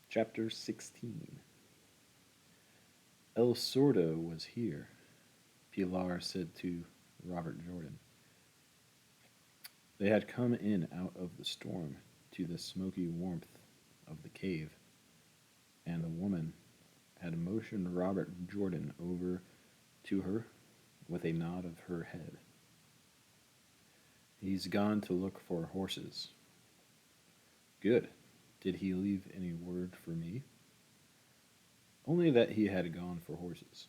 Chapter 16. El Sordo was here, Pilar said to Robert Jordan. They had come in out of the storm to the smoky warmth of the cave, and the woman had motioned Robert Jordan over to her with a nod of her head. He's gone to look for horses. Good. Did he leave any word for me? Only that he had gone for horses.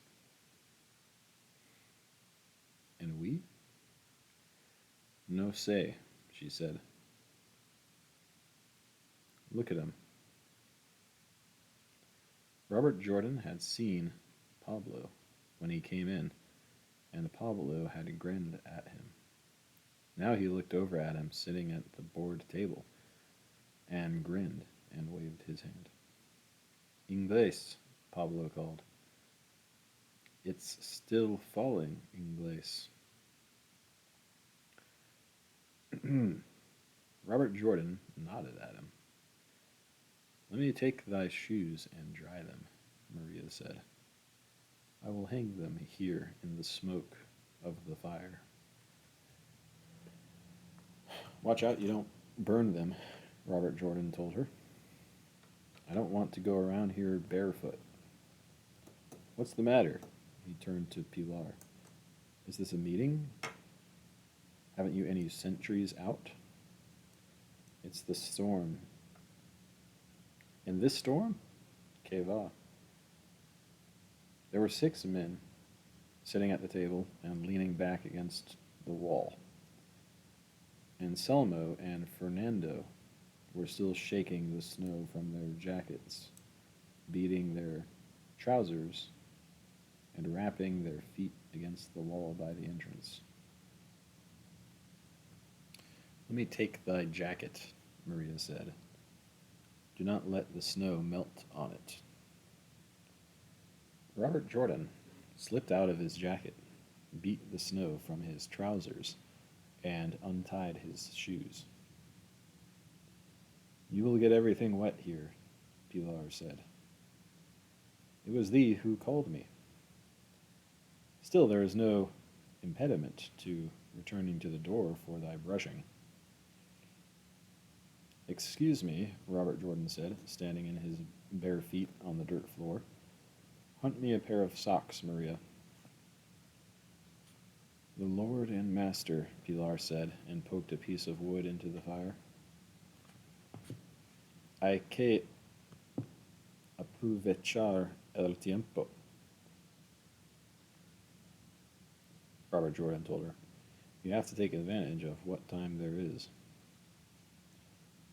And we? No say, she said. Look at him. Robert Jordan had seen Pablo when he came in, and Pablo had grinned at him. Now he looked over at him sitting at the board table, and grinned and waved his hand. Inglés, Pablo called. It's still falling, Inglés. Robert Jordan nodded at him. Let me take thy shoes and dry them, Maria said. I will hang them here in the smoke of the fire. Watch out you don't burn them, Robert Jordan told her. I don't want to go around here barefoot. What's the matter? He turned to Pilar. Is this a meeting? Haven't you any sentries out? It's the storm. In this storm? Que va. There were 6 men sitting at the table and leaning back against the wall. Anselmo and Fernando were still shaking the snow from their jackets, beating their trousers, and rapping their feet against the wall by the entrance. Let me take thy jacket, Maria said. Do not let the snow melt on it. Robert Jordan slipped out of his jacket, beat the snow from his trousers, and untied his shoes. You will get everything wet here, Pilar said. It was thee who called me. Still, there is no impediment to returning to the door for thy brushing. Excuse me, Robert Jordan said, standing in his bare feet on the dirt floor. Hunt me a pair of socks, Maria. The Lord and Master, Pilar said, and poked a piece of wood into the fire. Hay que aprovechar el tiempo, Robert Jordan told her. You have to take advantage of what time there is.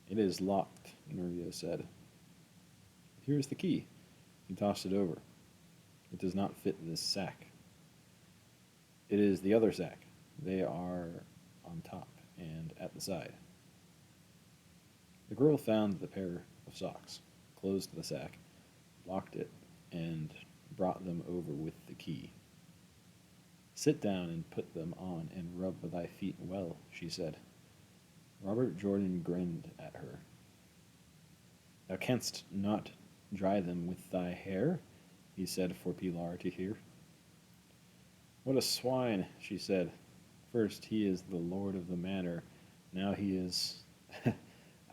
It is locked, Maria said. Here is the key. He tossed it over. It does not fit this sack. It is the other sack. They are on top and at the side. The girl found the pair of socks, closed the sack, locked it, and brought them over with the key. Sit down and put them on and rub thy feet well, she said. Robert Jordan grinned at her. Thou canst not dry them with thy hair, he said for Pilar to hear. What a swine, she said. First he is the lord of the manor, now he is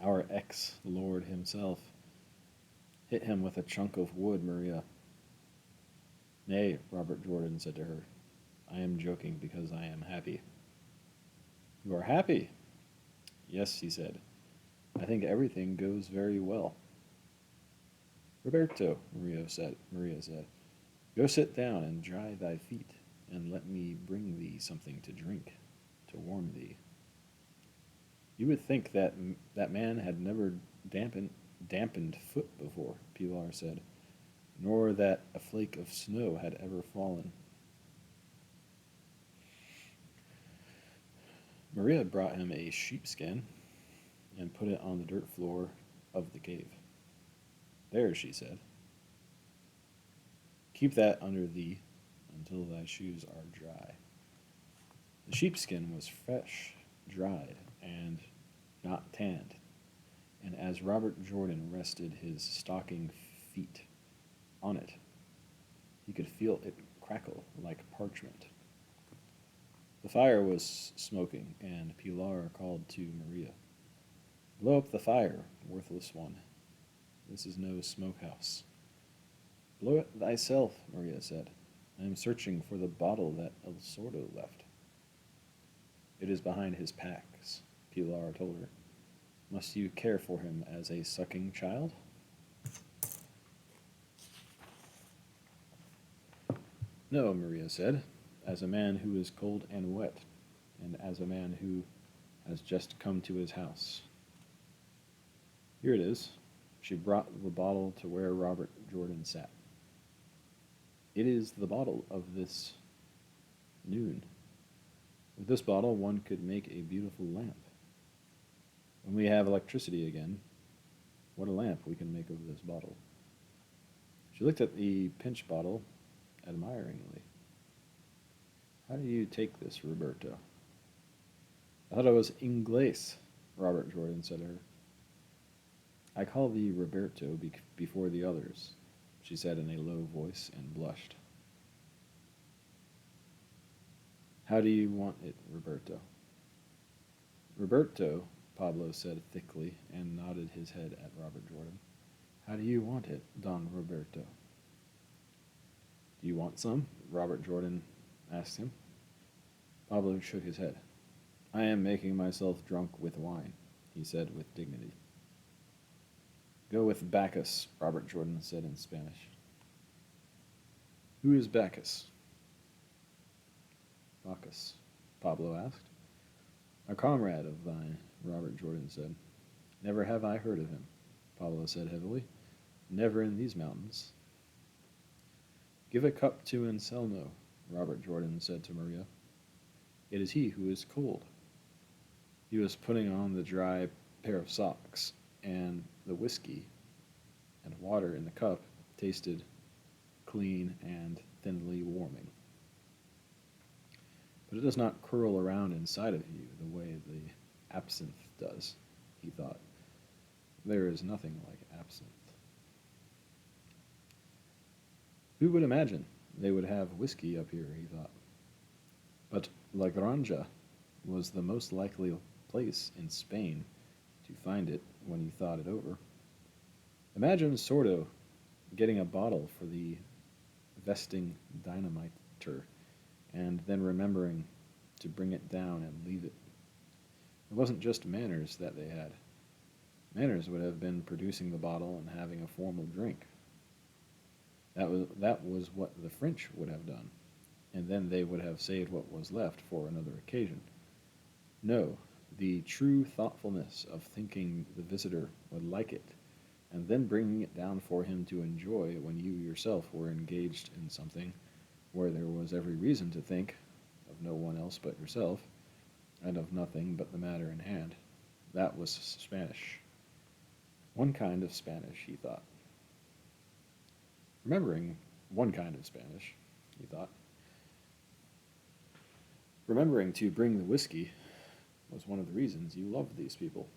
our ex-lord himself. Hit him with a chunk of wood, Maria. Nay, Robert Jordan said to her. I am joking because I am happy. You are happy? Yes, he said. I think everything goes very well. Roberto, Maria said, go sit down and dry thy feet, and let me bring thee something to drink, to warm thee. You would think that that man had never dampened foot before, Pilar said, nor that a flake of snow had ever fallen. Maria brought him a sheepskin and put it on the dirt floor of the cave. There, she said. Keep that under thee until thy shoes are dry. The sheepskin was fresh, dried, and not tanned, and as Robert Jordan rested his stocking feet on it, he could feel it crackle like parchment. The fire was smoking, and Pilar called to Maria. Blow up the fire, worthless one. This is no smokehouse. Blow it thyself, Maria said. I am searching for the bottle that El Sordo left. It is behind his packs, Pilar told her. Must you care for him as a sucking child? No, Maria said, as a man who is cold and wet, and as a man who has just come to his house. Here it is. She brought the bottle to where Robert Jordan sat. It is the bottle of this noon. With this bottle, one could make a beautiful lamp. When we have electricity again, what a lamp we can make of this bottle. She looked at the pinch bottle admiringly. How do you take this, Roberto? I thought it was Inglés, Robert Jordan said to her. I call thee Roberto before the others, she said in a low voice and blushed. How do you want it, Roberto? Roberto, Pablo said thickly and nodded his head at Robert Jordan. How do you want it, Don Roberto? Do you want some? Robert Jordan asked him. Pablo shook his head. I am making myself drunk with wine, he said with dignity. Go with Bacchus, Robert Jordan said in Spanish. Who is Bacchus? Bacchus, Pablo asked. A comrade of thine, Robert Jordan said. Never have I heard of him, Pablo said heavily. Never in these mountains. Give a cup to Anselmo, Robert Jordan said to Maria. It is he who is cold. He was putting on the dry pair of socks, and the whiskey and water in the cup tasted clean and thinly warming. But it does not curl around inside of you the way the absinthe does, he thought. There is nothing like absinthe. Who would imagine they would have whiskey up here, he thought. But La Granja was the most likely place in Spain to find it when he thought it over. Imagine Sordo getting a bottle for the vesting dynamiter and then remembering to bring it down and leave it. It wasn't just manners that they had. Manners would have been producing the bottle and having a formal drink. That was what the French would have done, and then they would have saved what was left for another occasion. No, the true thoughtfulness of thinking the visitor would like it, and then bringing it down for him to enjoy when you yourself were engaged in something where there was every reason to think of no one else but yourself, and of nothing but the matter in hand. That was Spanish. One kind of Spanish, he thought. Remembering one kind of Spanish, he thought. Remembering to bring the whiskey was one of the reasons you loved these people.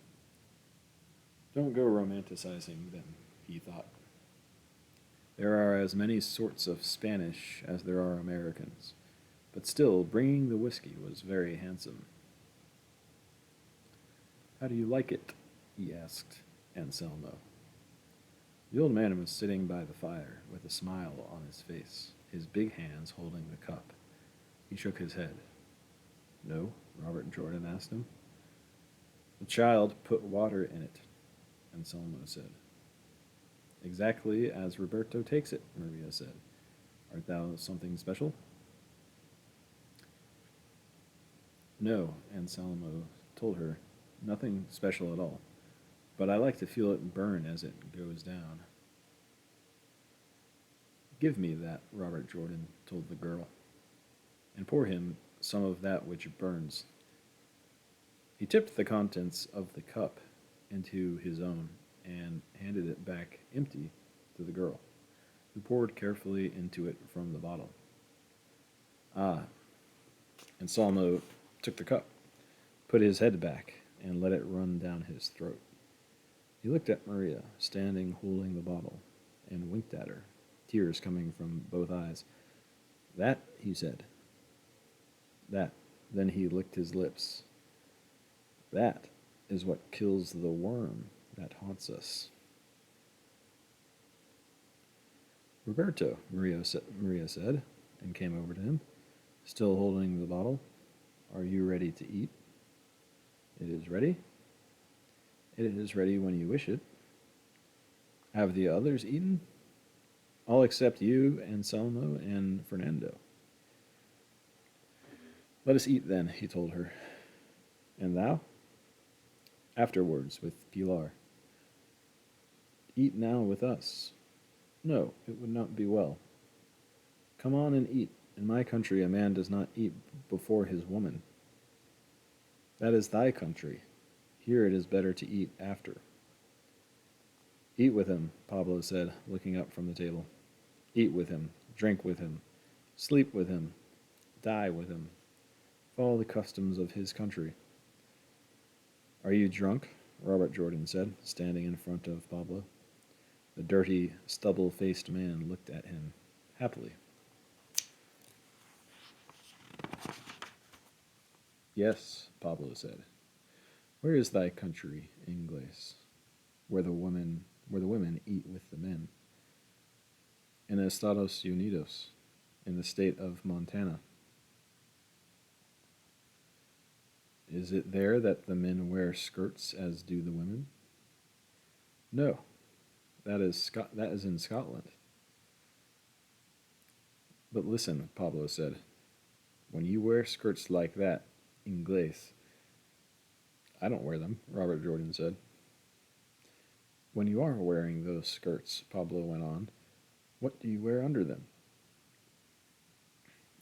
Don't go romanticizing them, he thought. There are as many sorts of Spanish as there are Americans, but still, bringing the whiskey was very handsome. How do you like it? He asked Anselmo. The old man was sitting by the fire with a smile on his face, his big hands holding the cup. He shook his head. No, Robert Jordan asked him. The child put water in it, Anselmo said. Exactly as Roberto takes it, Maria said. Art thou something special? No, Anselmo told her. Nothing special at all. But I like to feel it burn as it goes down. Give me that, Robert Jordan told the girl, and pour him some of that which burns. He tipped the contents of the cup into his own and handed it back empty to the girl, who poured carefully into it from the bottle. Ah, Anselmo took the cup, put his head back, and let it run down his throat. He looked at Maria, standing holding the bottle, and winked at her, tears coming from both eyes. That, he said. That. Then he licked his lips. That is what kills the worm that haunts us. Roberto, Maria said, and came over to him, still holding the bottle. Are you ready to eat? It is ready. It is ready when you wish it. Have the others eaten? All except you, Anselmo, and Fernando. Let us eat then, he told her. And thou? Afterwards, with Pilar. Eat now with us. No, it would not be well. Come on and eat. In my country, a man does not eat before his woman. That is thy country. Here it is better to eat after. Eat with him, Pablo said, looking up from the table. Eat with him, drink with him, sleep with him, die with him. Follow the customs of his country. Are you drunk? Robert Jordan said, standing in front of Pablo. The dirty, stubble-faced man looked at him happily. Yes, Pablo said. Where is thy country, Ingles, where the women eat with the men? In Estados Unidos, in the state of Montana. Is it there that the men wear skirts as do the women? No, that is in Scotland. But listen, Pablo said, when you wear skirts like that, Ingles. I don't wear them, Robert Jordan said. When you are wearing those skirts, Pablo went on, what do you wear under them?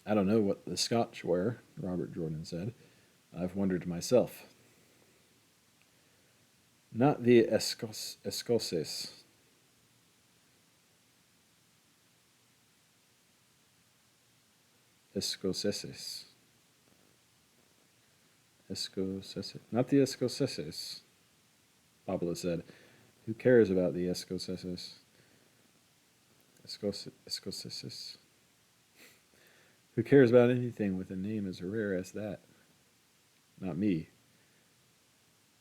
I don't know what the Scotch wear, Robert Jordan said. I've wondered myself. Not the Escoceses. Escoceses. Escoceses. Not the Escoceses, Pablo said. Who cares about the Escoceses? Escoceses? Who cares about anything with a name as rare as that? Not me.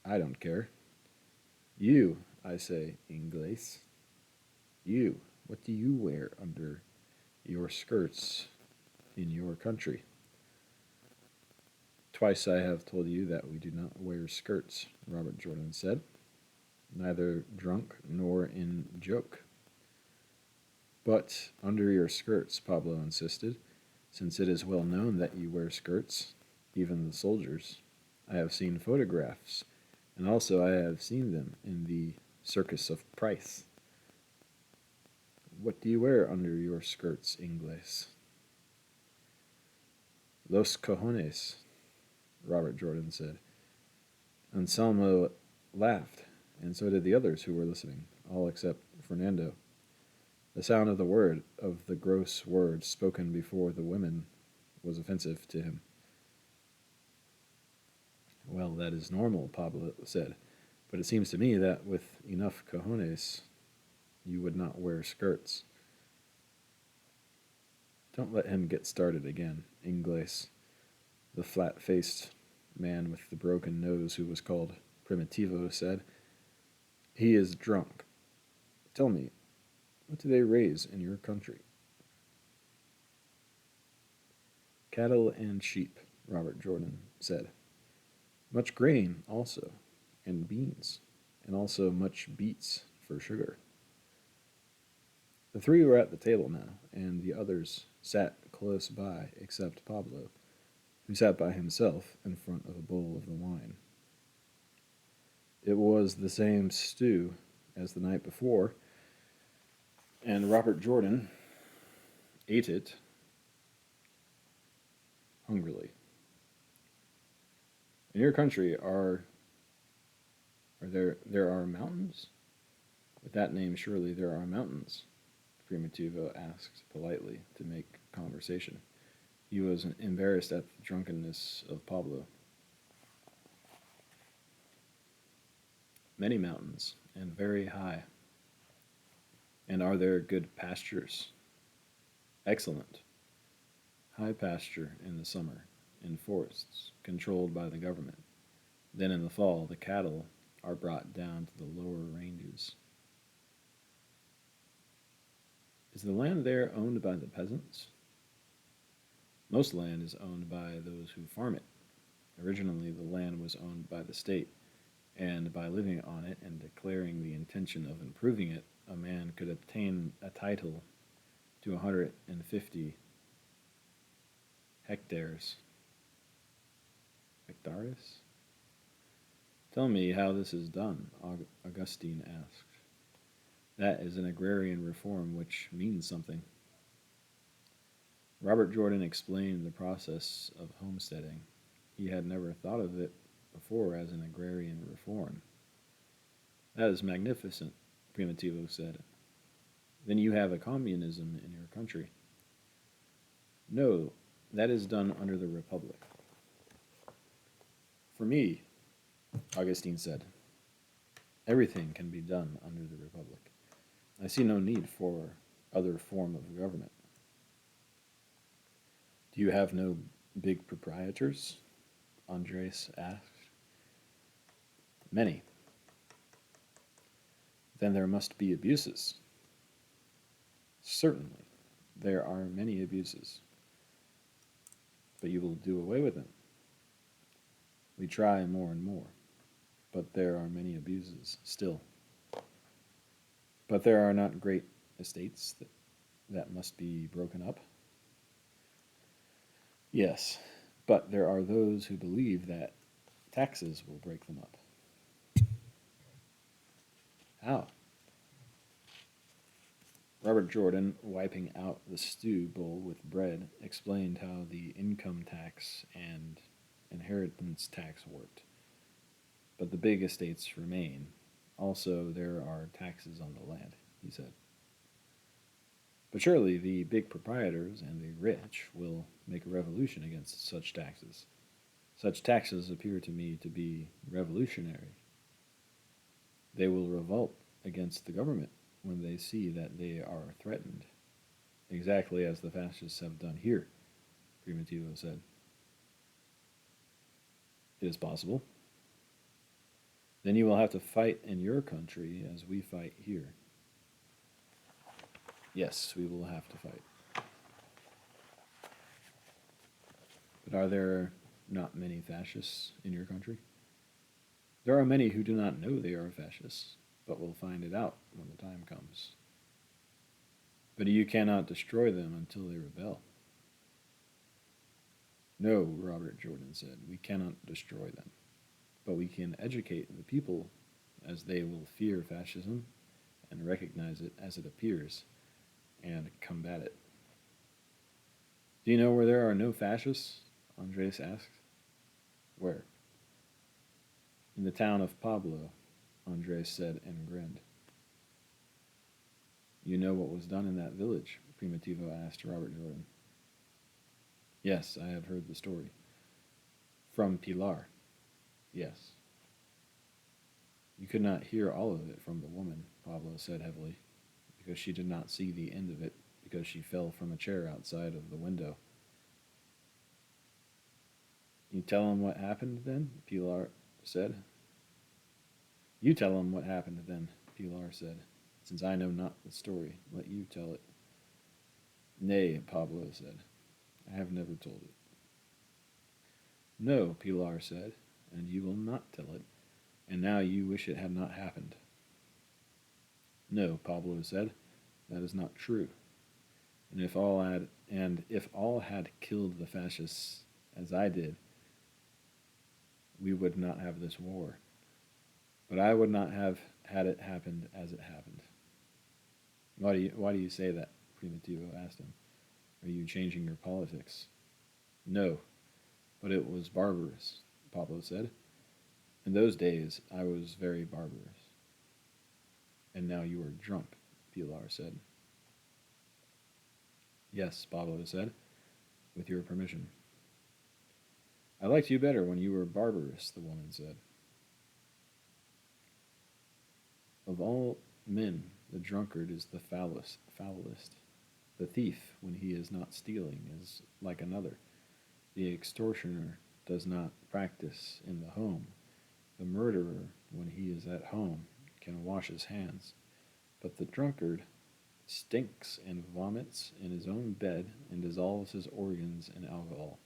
I don't care. You, I say, Ingles. You, what do you wear under your skirts in your country? Twice I have told you that we do not wear skirts, Robert Jordan said, neither drunk nor in joke. But under your skirts, Pablo insisted, since it is well known that you wear skirts, even the soldiers. I have seen photographs, and also I have seen them in the Circus of Price. What do you wear under your skirts, Ingles? Los cojones, Robert Jordan said. Anselmo laughed, and so did the others who were listening, all except Fernando. The sound of the gross word spoken before the women, was offensive to him. Well, that is normal, Pablo said, but it seems to me that with enough cojones, you would not wear skirts. Don't let him get started again, Ingles, the flat-faced man with the broken nose who was called Primitivo said. He is drunk. Tell me, what do they raise in your country? Cattle and sheep, Robert Jordan said. Much grain also, and beans, and also much beets for sugar. The three were at the table now, and the others sat close by except Pablo, who sat by himself in front of a bowl of the wine. It was the same stew as the night before, and Robert Jordan ate it hungrily. In your country, there are mountains? With that name, surely there are mountains, Primitivo asked politely to make conversation. He was embarrassed at the drunkenness of Pablo. Many mountains, and very high. And are there good pastures? Excellent. High pasture in the summer, in forests controlled by the government. Then in the fall, the cattle are brought down to the lower ranges. Is the land there owned by the peasants? Most land is owned by those who farm it. Originally, the land was owned by the state, and by living on it and declaring the intention of improving it, a man could obtain a title to 150 hectares. Hectares? Tell me how this is done, Augustine asked. That is an agrarian reform which means something. Robert Jordan explained the process of homesteading. He had never thought of it before as an agrarian reform. That is magnificent, Primitivo said. Then you have a communism in your country. No, that is done under the Republic. For me, Augustine said, everything can be done under the Republic. I see no need for other form of government. Do you have no big proprietors? Andres asked. Many. Then there must be abuses. Certainly, there are many abuses. But you will do away with them. We try more and more, but there are many abuses still. But there are not great estates that must be broken up. Yes, but there are those who believe that taxes will break them up. How? Robert Jordan, wiping out the stew bowl with bread, explained how the income tax and inheritance tax worked. But the big estates remain. Also, there are taxes on the land, he said. But surely the big proprietors and the rich will make a revolution against such taxes. Such taxes appear to me to be revolutionary. They will revolt against the government when they see that they are threatened, exactly as the fascists have done here, Primitivo said. It is possible. Then you will have to fight in your country as we fight here. Yes, we will have to fight. But are there not many fascists in your country? There are many who do not know they are fascists, but will find it out when the time comes. But you cannot destroy them until they rebel. No, Robert Jordan said, we cannot destroy them, but we can educate the people as they will fear fascism and recognize it as it appears and combat it. Do you know where there are no fascists? Andres asked. Where? In the town of Pablo, Andres said and grinned. You know what was done in that village? Primitivo asked Robert Jordan. Yes, I have heard the story. From Pilar. Yes. You could not hear all of it from the woman, Pablo said heavily, because she did not see the end of it, because she fell from a chair outside of the window. You tell him what happened then? Pilar said. You tell him what happened then, Pilar said. Since I know not the story, let you tell it. Nay, Pablo said. I have never told it. No, Pilar said, and you will not tell it, and now you wish it had not happened. No, Pablo said, that is not true. And if all had killed the fascists as I did, we would not have this war. But I would not have had it happened as it happened. Why do you say that? Primitivo asked him. Are you changing your politics? No, but it was barbarous, Pablo said. In those days, I was very barbarous. And now you are drunk, Pilar said. Yes, Pablo said, with your permission. I liked you better when you were barbarous, the woman said. Of all men, the drunkard is the foulest. The thief, when he is not stealing, is like another. The extortioner does not practice in the home. The murderer, when he is at home, can wash his hands. But the drunkard stinks and vomits in his own bed and dissolves his organs in alcohol.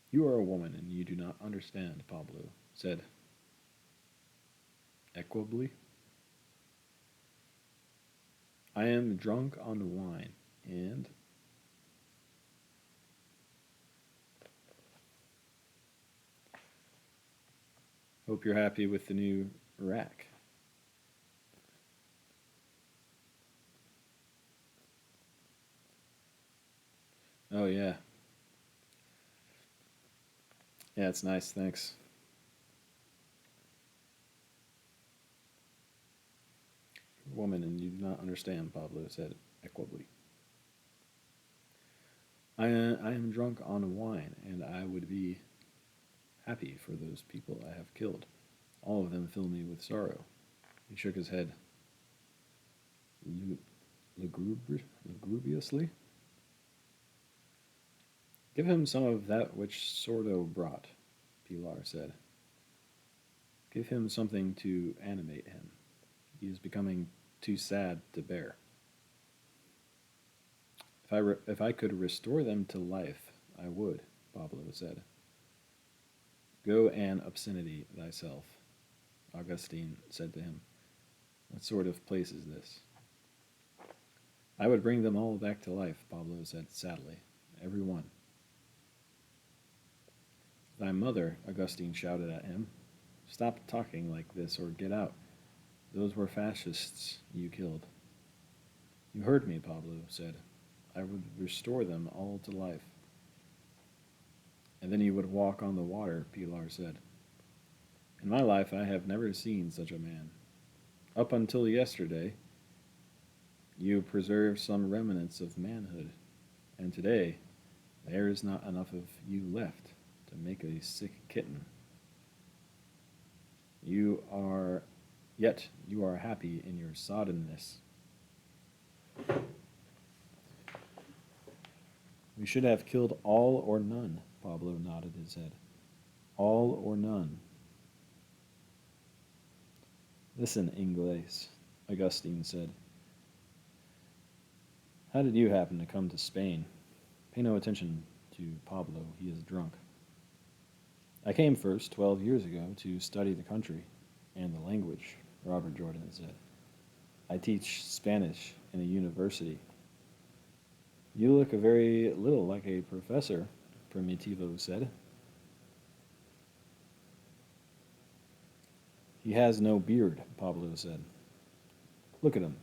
You are a woman and you do not understand, Pablo said equably. I am drunk on wine, and hope you're happy with the new rack. Oh, yeah. Yeah, it's nice, thanks. Woman, and you do not understand, Pablo said equably. I am drunk on wine, and I would be happy for those people I have killed. All of them fill me with sorrow. He shook his head lugubriously. Give him some of that which Sordo brought, Pilar said. Give him something to animate him. He is becoming too sad to bear. If I could restore them to life, I would, Pablo said. Go and obscenity thyself, Augustine said to him. What sort of place is this? I would bring them all back to life, Pablo said sadly. Every one. Thy mother, Augustine shouted at him. Stop talking like this or get out. Those were fascists you killed. You heard me, Pablo said. I would restore them all to life. And then you would walk on the water, Pilar said. In my life, I have never seen such a man. Up until yesterday, you preserved some remnants of manhood, and today, there is not enough of you left to make a sick kitten. Yet you are happy in your soddenness. We should have killed all or none, Pablo nodded his head. All or none. Listen, Inglés, Augustine said. How did you happen to come to Spain? Pay no attention to Pablo, he is drunk. I came first, 12 years ago, to study the country and the language, Robert Jordan said. I teach Spanish in a university. You look a very little like a professor, Primitivo said. He has no beard, Pablo said. Look at him.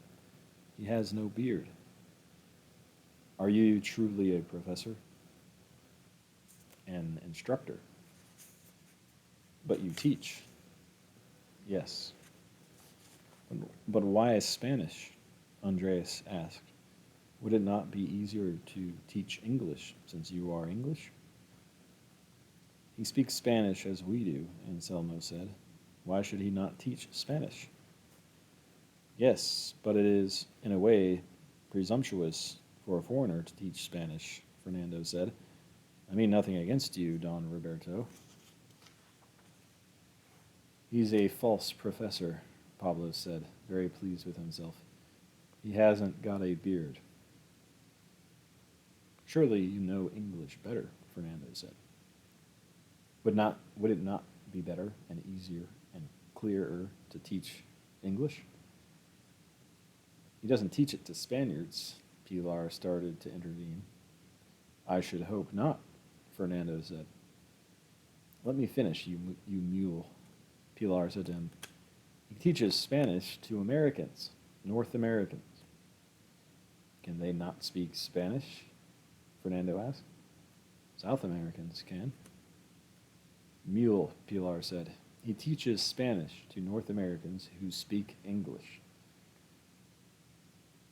He has no beard. Are you truly a professor? An instructor? But you teach. Yes. But why Spanish? Andreas asked. Would it not be easier to teach English since you are English? He speaks Spanish as we do, Anselmo said. Why should he not teach Spanish? Yes, but it is, in a way, presumptuous for a foreigner to teach Spanish, Fernando said. I mean nothing against you, Don Roberto. He's a false professor, Pablo said, very pleased with himself. He hasn't got a beard. Surely you know English better, Fernando said. Would it not be better and easier and clearer to teach English? He doesn't teach it to Spaniards, Pilar started to intervene. I should hope not, Fernando said. Let me finish, you mule, Pilar said to him. He teaches Spanish to Americans, North Americans. Can they not speak Spanish? Fernando asked. South Americans can. Mule, Pilar said. He teaches Spanish to North Americans who speak English.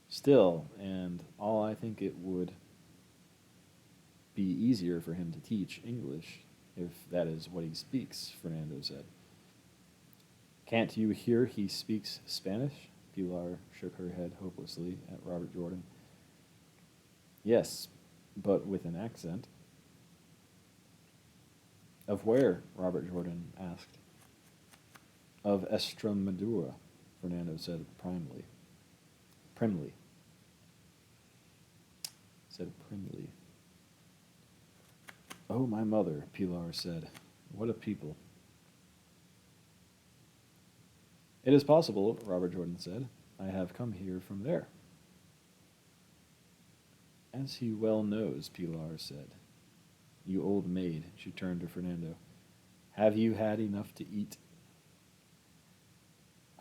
Still, and all I think it would be easier for him to teach English if that is what he speaks, Fernando said. Can't you hear he speaks Spanish? Pilar shook her head hopelessly at Robert Jordan. Yes, but with an accent. Of where? Robert Jordan asked. Of Estremadura, Fernando said primly. Said primly. Oh, my mother, Pilar said. What a people. It is possible, Robert Jordan said. I have come here from there. As he well knows, Pilar said. You old maid, she turned to Fernando. Have you had enough to eat?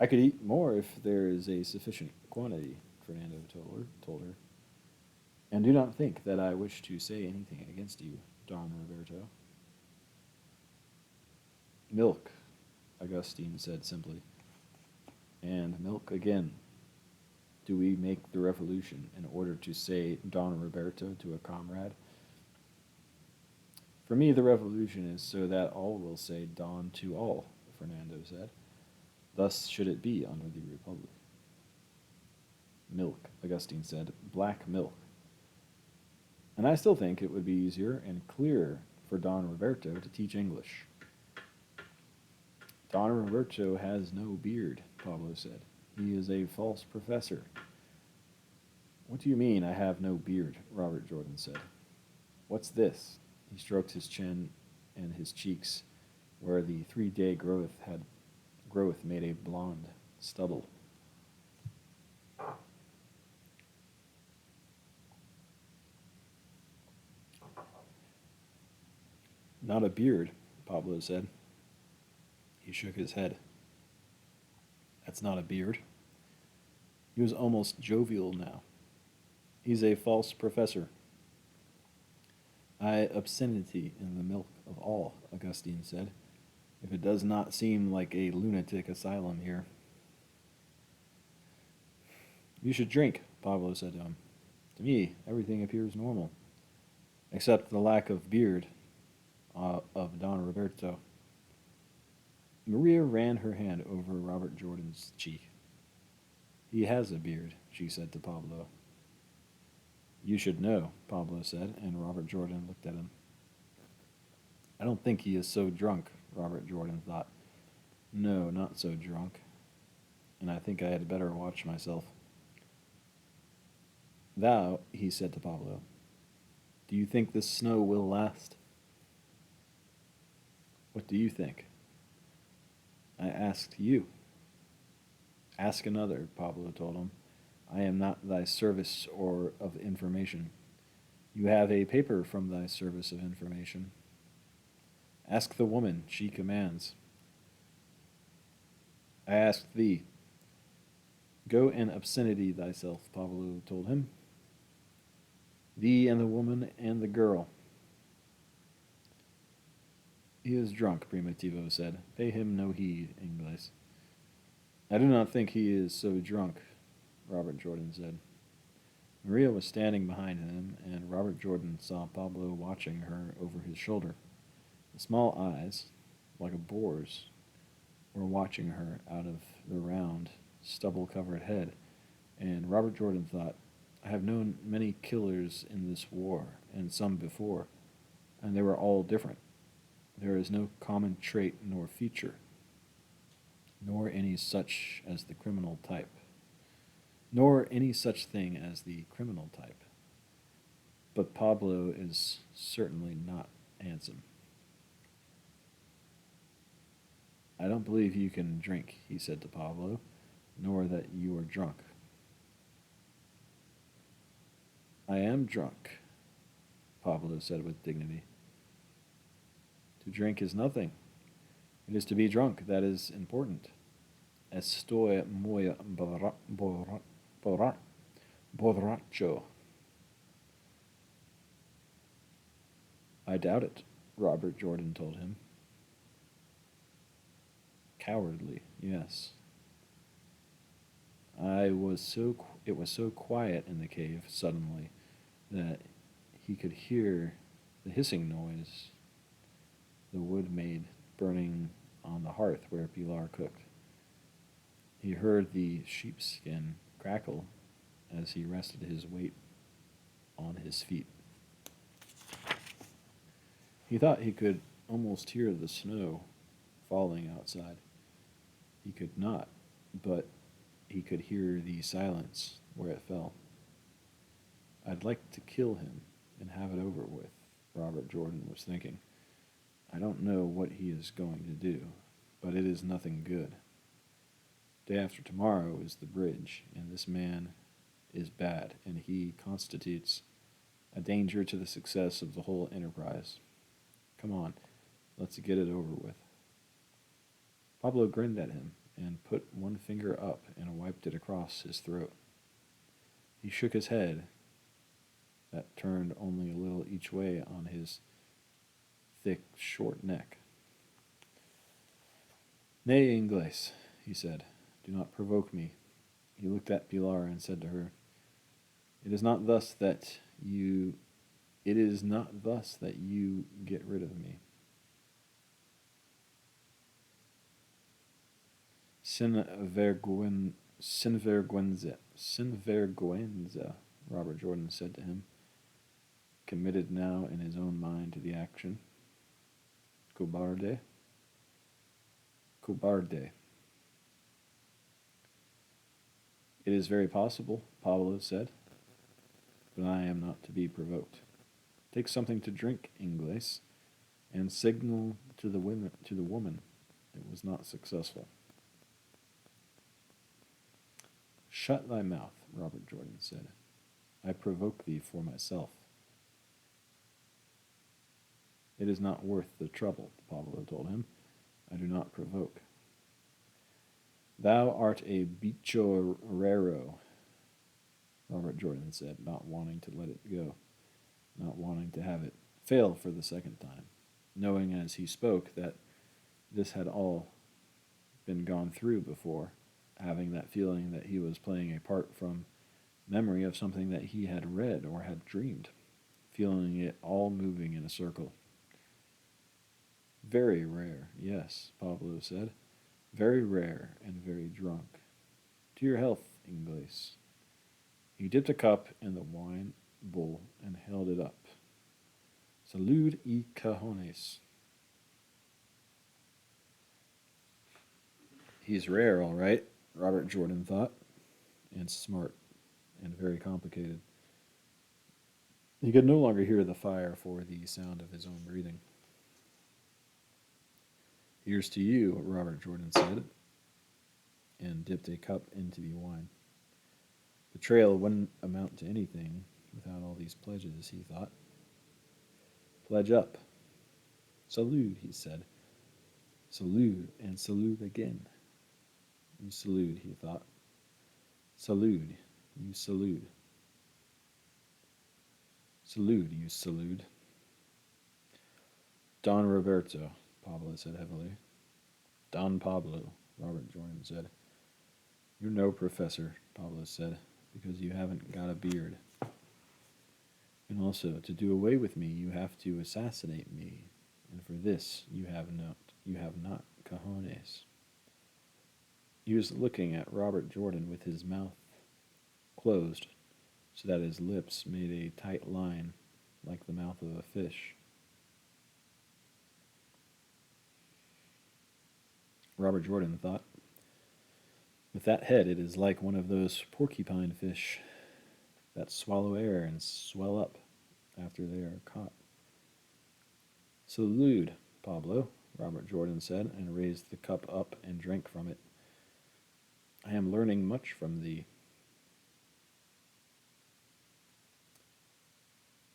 I could eat more if there is a sufficient quantity, Fernando told her. And do not think that I wish to say anything against you, Don Roberto. Milk, Augustine said simply. And milk again. Do we make the revolution in order to say Don Roberto to a comrade? For me, the revolution is so that all will say Don to all, Fernando said. Thus should it be under the Republic. Milk, Augustine said. Black milk. And I still think it would be easier and clearer for Don Roberto to teach English. Don Roberto has no beard, Pablo said. He is a false professor. What do you mean, I have no beard? Robert Jordan said. What's this? He stroked his chin and his cheeks, where the 3-day growth made a blonde stubble. Not a beard, Pablo said. He shook his head. That's not a beard. He was almost jovial now. He's a false professor. Obscenity in the milk of all, Augustine said, if it does not seem like a lunatic asylum here. You should drink, Pablo said to him. To me, everything appears normal, except the lack of beard of Don Roberto. Maria ran her hand over Robert Jordan's cheek. He has a beard, she said to Pablo. You should know, Pablo said, and Robert Jordan looked at him. I don't think he is so drunk, Robert Jordan thought. No, not so drunk. And I think I had better watch myself. Thou, he said to Pablo, do you think this snow will last? What do you think? I asked you. Ask another, Pablo told him. I am not thy service or of information. You have a paper from thy service of information. Ask the woman, she commands. I asked thee. Go and obscenity thyself, Pablo told him. Thee and the woman and the girl. He is drunk, Primitivo said. Pay him no heed, Ingles. I do not think he is so drunk, Robert Jordan said. Maria was standing behind him, and Robert Jordan saw Pablo watching her over his shoulder. The small eyes, like a boar's, were watching her out of the round, stubble-covered head, and Robert Jordan thought, I have known many killers in this war, and some before, and they were all different. There is no common trait nor feature, nor any such as the criminal type, nor any such thing as the criminal type. But Pablo is certainly not handsome. I don't believe you can drink, he said to Pablo, nor that you are drunk. I am drunk, Pablo said with dignity. To drink is nothing. It is to be drunk that is important. Estoy muy borracho. I doubt it, Robert Jordan told him. Cowardly, yes. It was so quiet in the cave suddenly that he could hear the hissing noise the wood made burning on the hearth where Pilar cooked. He heard the sheepskin crackle as he rested his weight on his feet. He thought he could almost hear the snow falling outside. He could not, but he could hear the silence where it fell. I'd like to kill him and have it over with, Robert Jordan was thinking. I don't know what he is going to do, but it is nothing good. Day after tomorrow is the bridge, and this man is bad, and he constitutes a danger to the success of the whole enterprise. Come on, let's get it over with. Pablo grinned at him and put one finger up and wiped it across his throat. He shook his head, that turned only a little each way on his thick, short neck. Nay, Ingles, he said, do not provoke me. He looked at Pilar and said to her, It is not thus that you get rid of me. Sinvergüenza, Robert Jordan said to him, committed now in his own mind to the action. Cobarde. It is very possible, Pablo said, but I am not to be provoked. Take something to drink, Ingles, and signal to the woman. It was not successful. Shut thy mouth, Robert Jordan said. I provoke thee for myself. It is not worth the trouble, Pablo told him. I do not provoke. Thou art a bichorero, Robert Jordan said, not wanting to let it go, not wanting to have it fail for the second time, knowing as he spoke that this had all been gone through before, having that feeling that he was playing a part from memory of something that he had read or had dreamed, feeling it all moving in a circle. Very rare, yes, Pablo said. Very rare and very drunk. To your health, Ingles. He dipped a cup in the wine bowl and held it up. Salud y cajones. He's rare, all right, Robert Jordan thought, and smart, and very complicated. He could no longer hear the fire for the sound of his own breathing. Here's to you, Robert Jordan said, and dipped a cup into the wine. The trail wouldn't amount to anything without all these pledges, he thought. Pledge up. Salute, he said. Salute and salute again. You salute, he thought. Salute, you salute. Salute, you salute. Don Roberto, Pablo said heavily. Don Pablo, Robert Jordan said. You're no professor, Pablo said, because you haven't got a beard. And also, to do away with me, you have to assassinate me, and for this you have not cojones. He was looking at Robert Jordan with his mouth closed, so that his lips made a tight line like the mouth of a fish. Robert Jordan thought, with that head it is like one of those porcupine fish that swallow air and swell up after they are caught. Salud, Pablo, Robert Jordan said, and raised the cup up and drank from it. I am learning much from thee.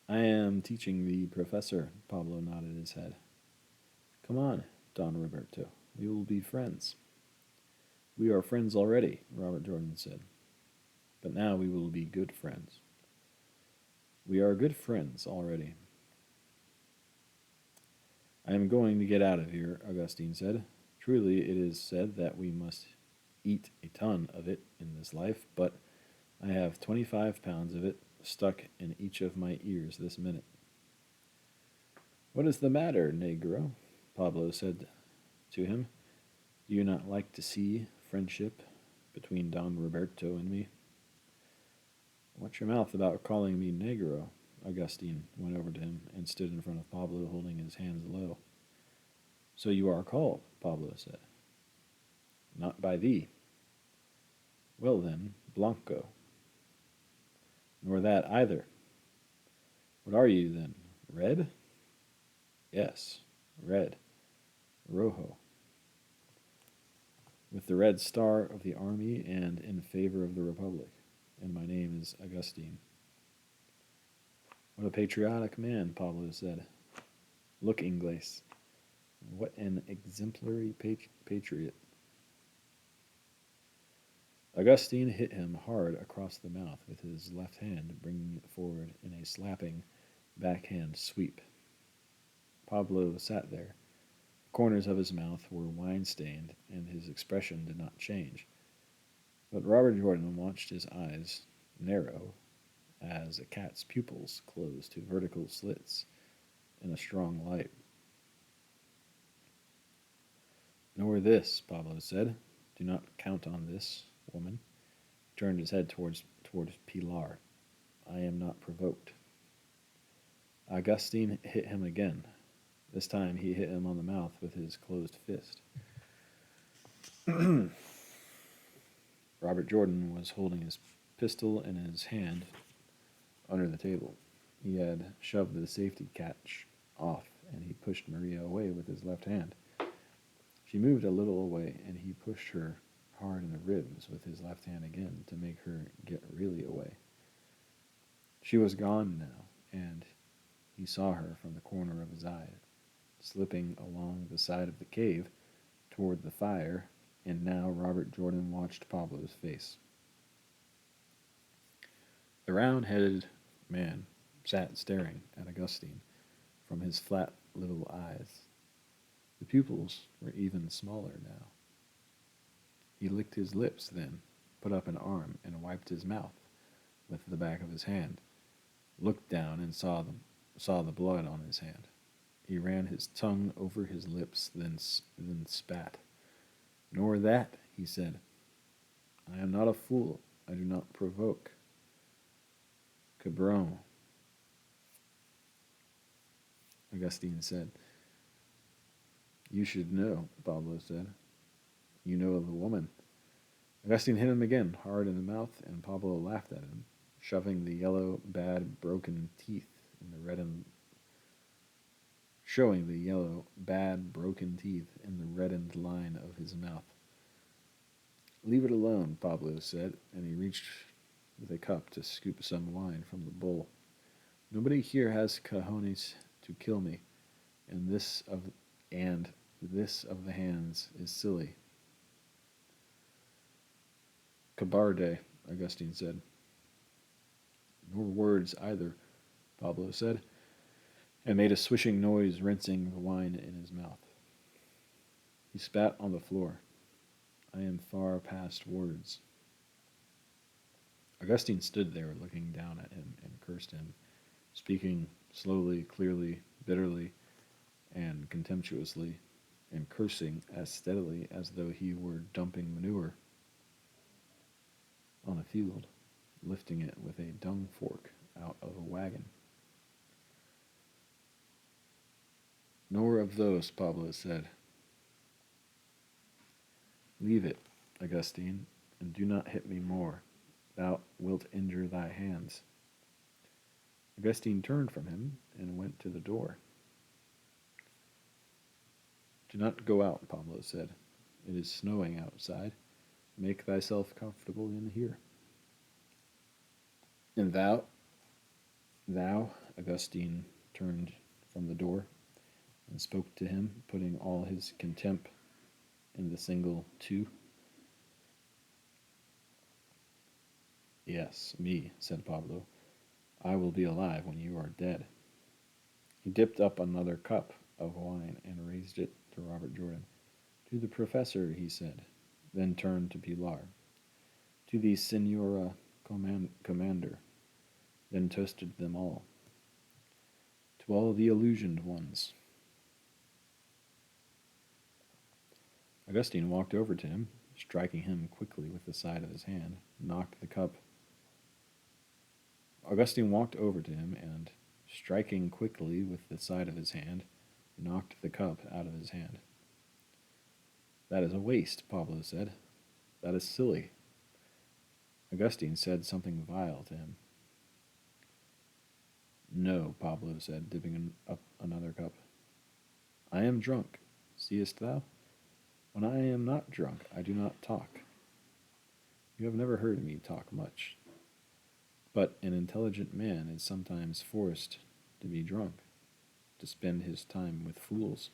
I am teaching the professor, Pablo nodded his head. Come on, Don Roberto, we will be friends. We are friends already, Robert Jordan said. But now we will be good friends. We are good friends already. I am going to get out of here, Augustine said. Truly it is said that we must eat a ton of it in this life, but I have 25 pounds of it stuck in each of my ears this minute. What is the matter, negro? Pablo said to him. Do you not like to see friendship between Don Roberto and me. Watch your mouth about calling me negro. Augustine went over to him and stood in front of Pablo, holding his hands low. So you are called, Pablo said. Not by thee. Well then, Blanco. Nor that either. What are you then? Red? Yes, red. Rojo. With the red star of the army and in favor of the republic. And my name is Augustine. What a patriotic man, Pablo said. Look, Ingles. What an exemplary patriot. Augustine hit him hard across the mouth with his left hand, bringing it forward in a slapping backhand sweep. Pablo sat there. The corners of his mouth were wine-stained, and his expression did not change. But Robert Jordan watched his eyes narrow as a cat's pupils close to vertical slits in a strong light. Nor this, Pablo said. Do not count on this, woman. He turned his head towards Pilar. I am not provoked. Augustine hit him again. This time he hit him on the mouth with his closed fist. Robert Jordan was holding his pistol in his hand under the table. He had shoved the safety catch off, and he pushed Maria away with his left hand. She moved a little away, and he pushed her hard in the ribs with his left hand again to make her get really away. She was gone now, and he saw her from the corner of his eye, slipping along the side of the cave toward the fire, and now Robert Jordan watched Pablo's face. The round-headed man sat staring at Augustine from his flat little eyes. The pupils were even smaller now. He licked his lips then, put up an arm, and wiped his mouth with the back of his hand, looked down and saw the blood on his hand. He ran his tongue over his lips, then spat. Nor that, he said. I am not a fool. I do not provoke. Cabron, Augustine said. You should know, Pablo said. You know of the woman. Augustine hit him again, hard in the mouth, and Pablo laughed at him, shoving the yellow, bad, broken teeth in the reddened showing the yellow, bad, broken teeth in the reddened line of his mouth. Leave it alone, Pablo said, and he reached with a cup to scoop some wine from the bowl. Nobody here has cojones to kill me, and this of the hands is silly. Cabarde, Augustine said. Nor words either, Pablo said, and made a swishing noise, rinsing the wine in his mouth. He spat on the floor. I am far past words. Augustine stood there, looking down at him, and cursed him, speaking slowly, clearly, bitterly, and contemptuously, and cursing as steadily as though he were dumping manure on a field, lifting it with a dung fork out of a wagon. Nor of those, Pablo said. Leave it, Augustine, and do not hit me more. Thou wilt injure thy hands. Augustine turned from him and went to the door. Do not go out, Pablo said. It is snowing outside. Make thyself comfortable in here. And thou, Augustine turned from the door and spoke to him, putting all his contempt in the single two. Yes, me, said Pablo. I will be alive when you are dead. He dipped up another cup of wine and raised it to Robert Jordan. To the professor, he said, then turned to Pilar. To the Senora Commander, then toasted them all. To all the illusioned ones. Augustine walked over to him, striking him quickly with the side of his hand, knocked the cup. Augustine walked over to him and, striking quickly with the side of his hand, knocked the cup out of his hand. That is a waste, Pablo said. That is silly. Augustine said something vile to him. No, Pablo said, dipping up another cup. I am drunk, seest thou? When I am not drunk, I do not talk. You have never heard me talk much. But an intelligent man is sometimes forced to be drunk, to spend his time with fools.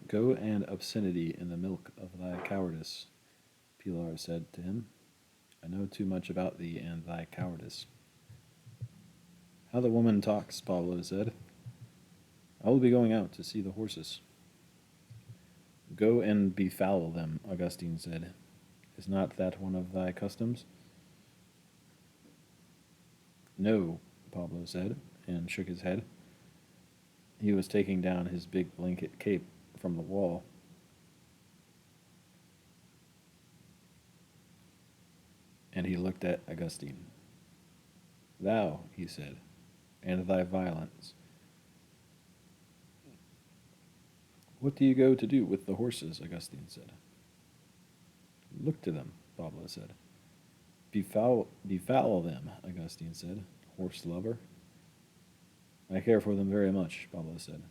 Go and obscenity in the milk of thy cowardice, Pilar said to him. I know too much about thee and thy cowardice. How the woman talks, Pablo said. I will be going out to see the horses. Go and befoul them, Augustine said. Is not that one of thy customs? No, Pablo said, and shook his head. He was taking down his big blanket cape from the wall. And he looked at Augustine. Thou, he said, and thy violence. What do you go to do with the horses? Augustine said. Look to them, Pablo said. Befoul them, Augustine said. Horse lover. I care for them very much, Pablo said.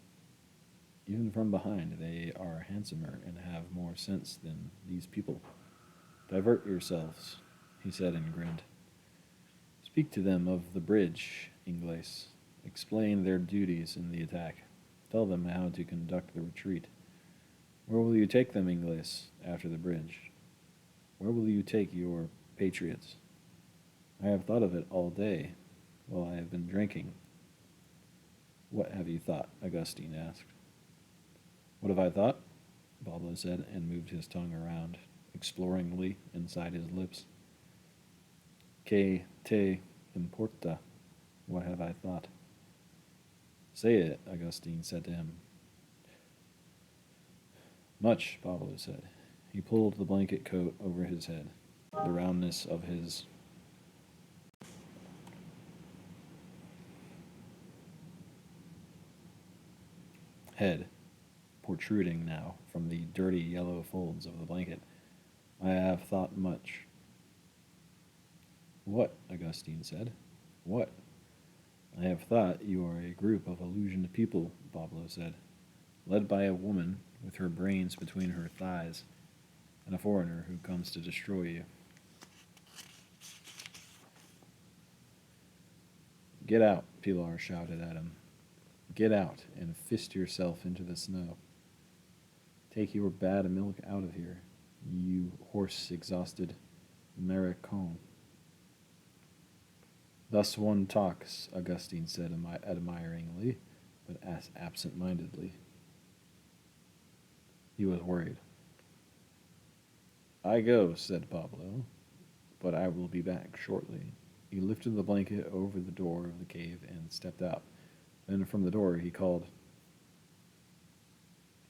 Even from behind, they are handsomer and have more sense than these people. Divert yourselves, he said and grinned. Speak to them of the bridge, Ingles. Explain their duties in the attack. Tell them how to conduct the retreat. Where will you take them, Ingles, after the bridge? Where will you take your patriots? I have thought of it all day, while I have been drinking. What have you thought? Augustine asked. What have I thought? Pablo said, and moved his tongue around, exploringly, inside his lips. Que te importa? What have I thought? Say it, Augustine said to him. Much, Pablo said. He pulled the blanket coat over his head. The roundness of his head protruding now from the dirty yellow folds of the blanket. I have thought much. What? Augustine said. What? I have thought you are a group of illusioned people, Pablo said, led by a woman with her brains between her thighs, and a foreigner who comes to destroy you. Get out, Pilar shouted at him. Get out and fist yourself into the snow. Take your bad milk out of here, you horse-exhausted American. Thus one talks, Augustine said admiringly, but absent-mindedly. He was worried. I go, said Pablo, but I will be back shortly. He lifted the blanket over the door of the cave and stepped out. Then from the door he called,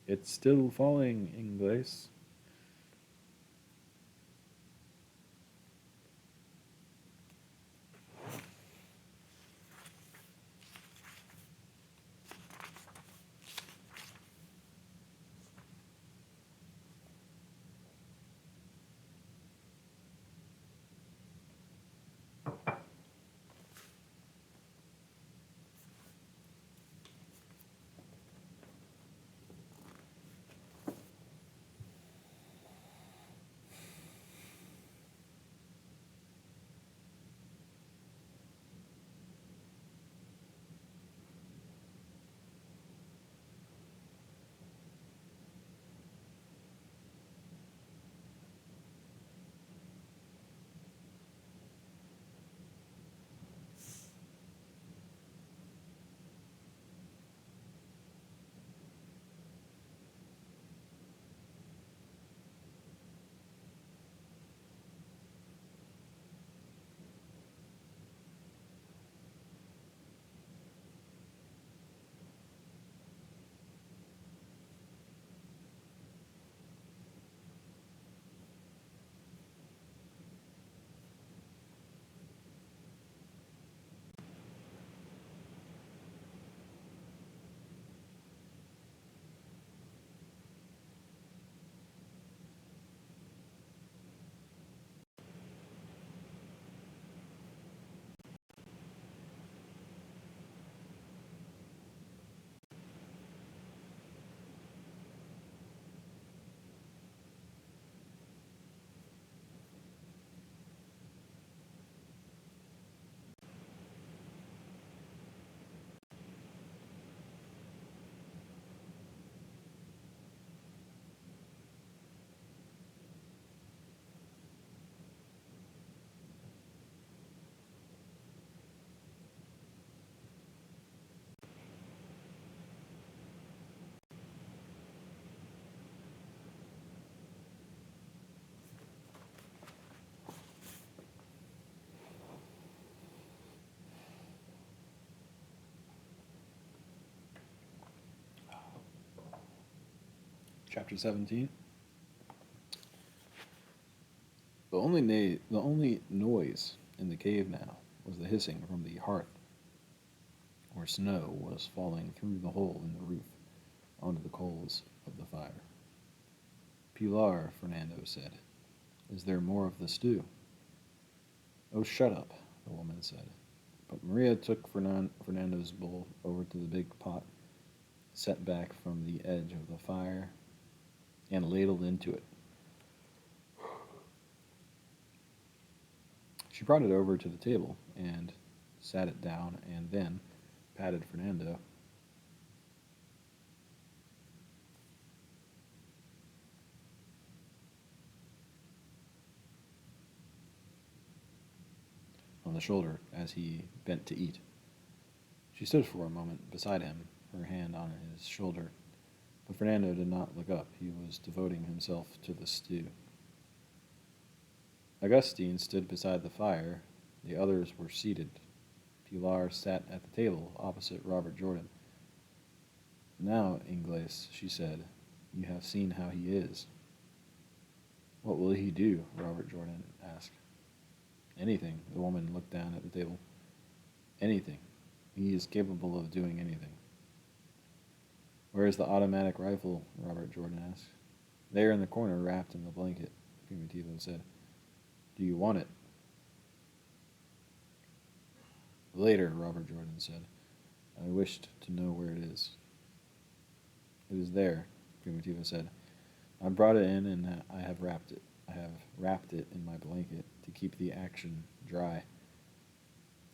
"It's still falling, Ingles." Chapter 17. The only noise in the cave now was the hissing from the hearth, where snow was falling through the hole in the roof onto the coals of the fire. "Pilar," Fernando said, "is there more of the stew?" "Oh, shut up," the woman said. But Maria took Fernando's bowl over to the big pot set back from the edge of the fire and ladled into it. She brought it over to the table and sat it down and then patted Fernando. On the shoulder as he bent to eat. She stood for a moment beside him, her hand on his shoulder, but Fernando did not look up. He was devoting himself to the stew. Augustine stood beside the fire. The others were seated. Pilar sat at the table opposite Robert Jordan. "Now, Ingles," she said, "you have seen how he is." "What will he do?" Robert Jordan asked. "Anything." The woman looked down at the table. "Anything. He is capable of doing anything." "Where is the automatic rifle?" Robert Jordan asked. "There in the corner, wrapped in the blanket," Primitivo said. "Do you want it?" "Later," Robert Jordan said. "I wished to know where it is." "It is there," Primitivo said. "I brought it in and I have wrapped it. I have wrapped it in my blanket to keep the action dry.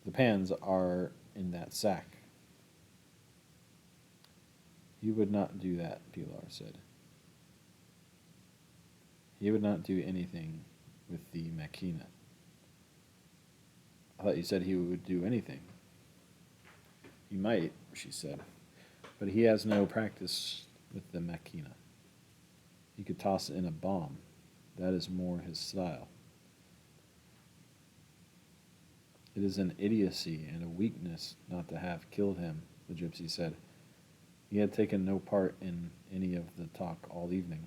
The pans are in that sack." "He would not do that," Pilar said. "He would not do anything with the machina." "I thought you said he would do anything." "He might," she said, "but he has no practice with the machina. He could toss in a bomb. That is more his style." It is an idiocy and a weakness not to have killed him, the gypsy said. He had taken no part in any of the talk all evening.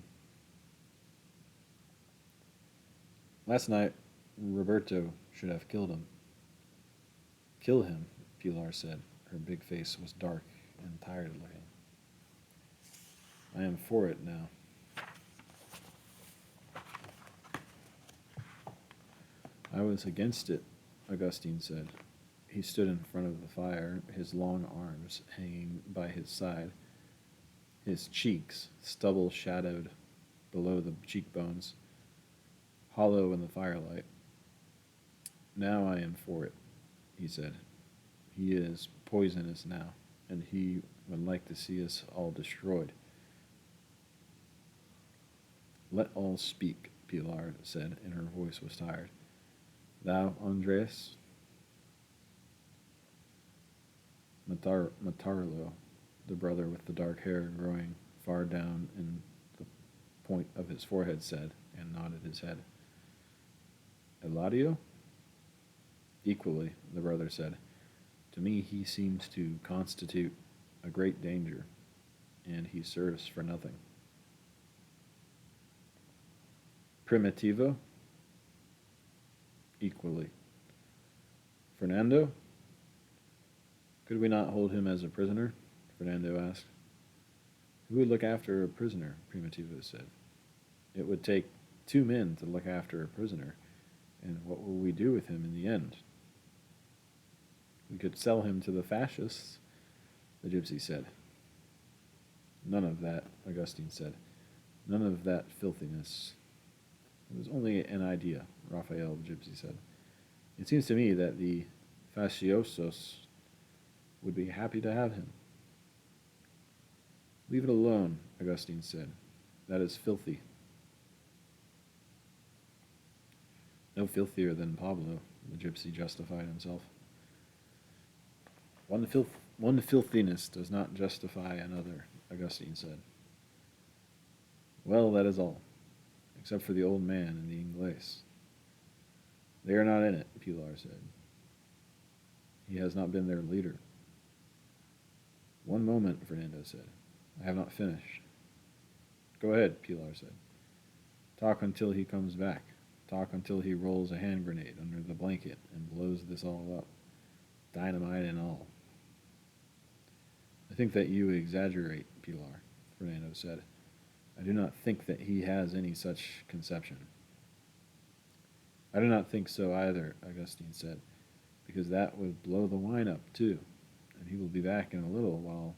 Last night, Roberto should have killed him. Kill him, Pilar said. Her big face was dark and tired looking. I am for it now. I was against it, Augustine said. He stood in front of the fire, his long arms hanging by his side, his cheeks stubble shadowed below the cheekbones, hollow in the firelight. Now I am for it, he said. He is poisonous now, and he would like to see us all destroyed. Let all speak, Pilar said, and her voice was tired. Thou, Andres? Matarlo, the brother with the dark hair growing far down in the point of his forehead, said, and nodded his head. Eladio? Equally, the brother said. To me he seems to constitute a great danger, and he serves for nothing. Primitivo? Equally. Fernando? Could we not hold him as a prisoner? Fernando asked. Who would look after a prisoner? Primitivo said. It would take 2 men to look after a prisoner, and what will we do with him in the end? We could sell him to the fascists, the gypsy said. None of that, Augustine said. None of that filthiness. It was only an idea, Raphael, the gypsy said. It seems to me that the fasciosos would be happy to have him. Leave it alone, Augustine said. That is filthy. No filthier than Pablo, the gypsy justified himself. One filthiness does not justify another, Augustine said. Well, that is all, except for the old man and the Inglés. They are not in it, Pilar said. He has not been their leader. One moment, Fernando said. I have not finished. Go ahead, Pilar said. Talk until he comes back. Talk until he rolls a hand grenade under the blanket and blows this all up. Dynamite and all. I think that you exaggerate, Pilar, Fernando said. I do not think that he has any such conception. I do not think so either, Augustine said, because that would blow the wine up too, and he will be back in a little while.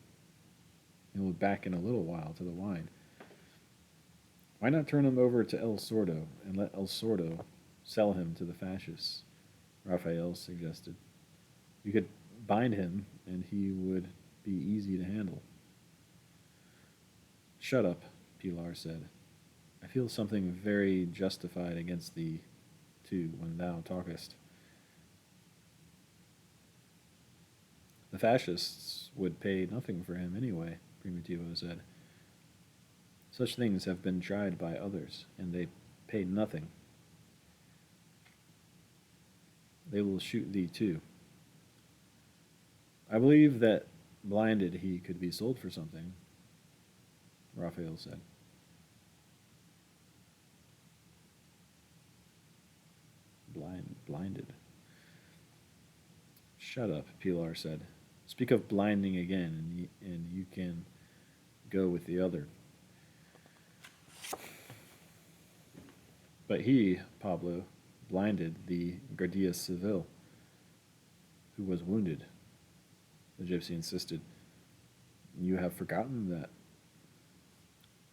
He will be back in a little while to the wine. Why not turn him over to El Sordo and let El Sordo sell him to the fascists? Raphael suggested. You could bind him, and he would be easy to handle. Shut up, Pilar said. I feel something very justified against thee, too, when thou talkest. The fascists would pay nothing for him anyway, Primitivo said. Such things have been tried by others, and they paid nothing. They will shoot thee too. I believe that blinded he could be sold for something, Raphael said. Blinded. Shut up, Pilar said. Speak of blinding again, and you can go with the other. But he, Pablo, blinded the Guardia Civil, who was wounded. The gypsy insisted. You have forgotten that.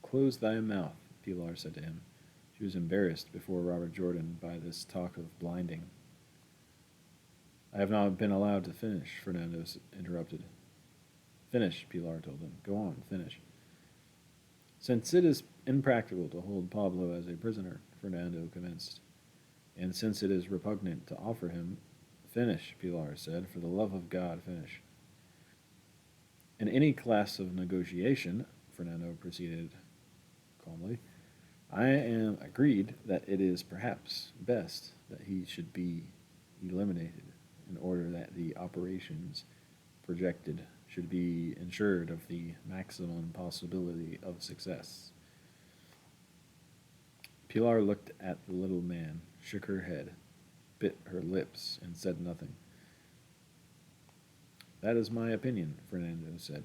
Close thy mouth, Pilar said to him. She was embarrassed before Robert Jordan by this talk of blinding. I have not been allowed to finish, Fernando interrupted. Finish, Pilar told him. Go on, finish. Since it is impractical to hold Pablo as a prisoner, Fernando commenced, and since it is repugnant to offer him, finish, Pilar said. For the love of God, finish. In any class of negotiation, Fernando proceeded calmly, I am agreed that it is perhaps best that he should be eliminated in order that the operations projected should be ensured of the maximum possibility of success. Pilar looked at the little man, shook her head, bit her lips, and said nothing. That is my opinion, Fernando said.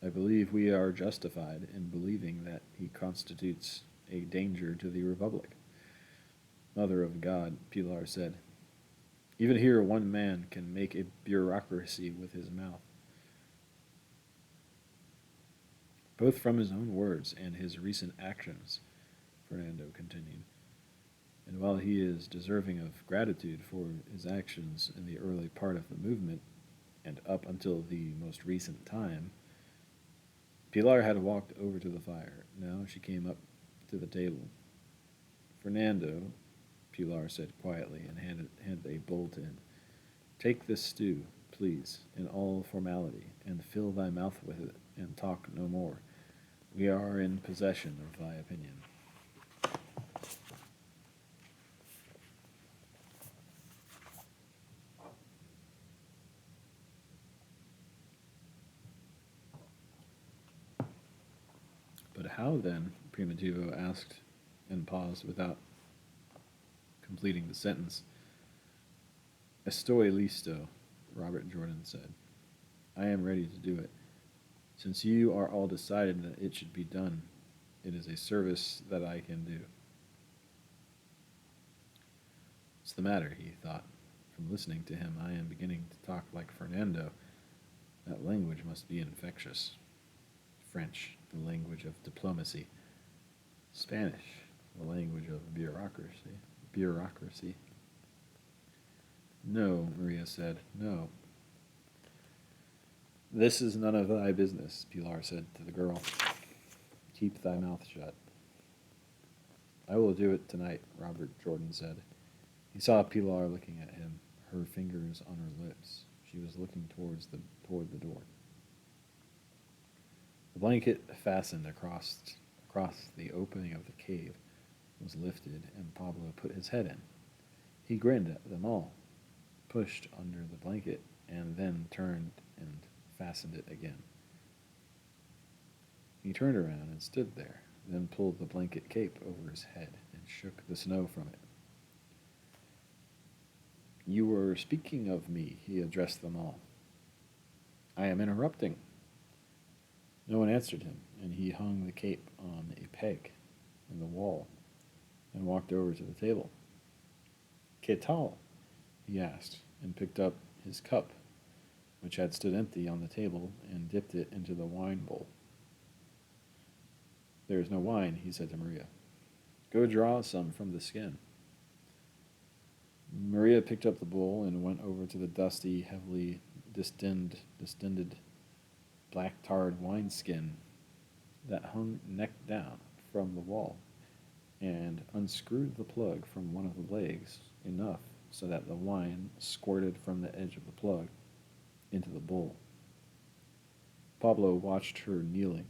I believe we are justified in believing that he constitutes a danger to the Republic. Mother of God, Pilar said. Even here, one man can make a bureaucracy with his mouth. Both from his own words and his recent actions, Fernando continued. And while he is deserving of gratitude for his actions in the early part of the movement, and up until the most recent time, Pilar had walked over to the fire. Now she came up to the table. Fernando, Pilar said quietly and handed a bowl to him. Take this stew, please, in all formality, and fill thy mouth with it, and talk no more. We are in possession of thy opinion. But how then? Primitivo asked, and paused without completing the sentence. Estoy listo, Robert Jordan said. I am ready to do it. Since you are all decided that it should be done, it is a service that I can do. What's the matter, he thought. From listening to him, I am beginning to talk like Fernando. That language must be infectious. French, the language of diplomacy. Spanish, the language of bureaucracy. No, Maria said, no. This is none of thy business, Pilar said to the girl. Keep thy mouth shut. I will do it tonight, Robert Jordan said. He saw Pilar looking at him, her fingers on her lips. She was looking toward the door. The blanket fastened across the opening of the cave was lifted, and Pablo put his head in. He grinned at them all, pushed under the blanket, and then turned and fastened it again. He turned around and stood there, then pulled the blanket cape over his head and shook the snow from it. You were speaking of me, he addressed them all. I am interrupting. No one answered him, and he hung the cape on a peg in the wall and walked over to the table. Que tal? He asked, and picked up his cup, which had stood empty on the table, and dipped it into the wine bowl. There is no wine, he said to Maria. Go draw some from the skin. Maria picked up the bowl and went over to the dusty, heavily distended black tarred wineskin that hung neck down from the wall, and unscrewed the plug from one of the legs enough so that the wine squirted from the edge of the plug into the bowl. Pablo watched her kneeling,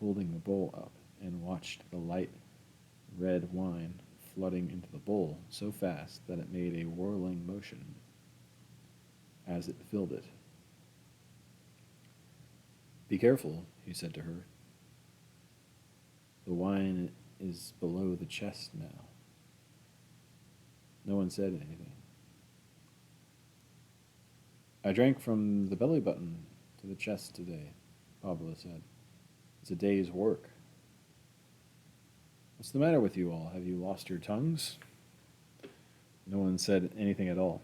holding the bowl up, and watched the light red wine flooding into the bowl so fast that it made a whirling motion as it filled it. Be careful, he said to her. The wine is below the chest now. No one said anything. I drank from the belly button to the chest today, Pablo said. It's a day's work. What's the matter with you all? Have you lost your tongues? No one said anything at all.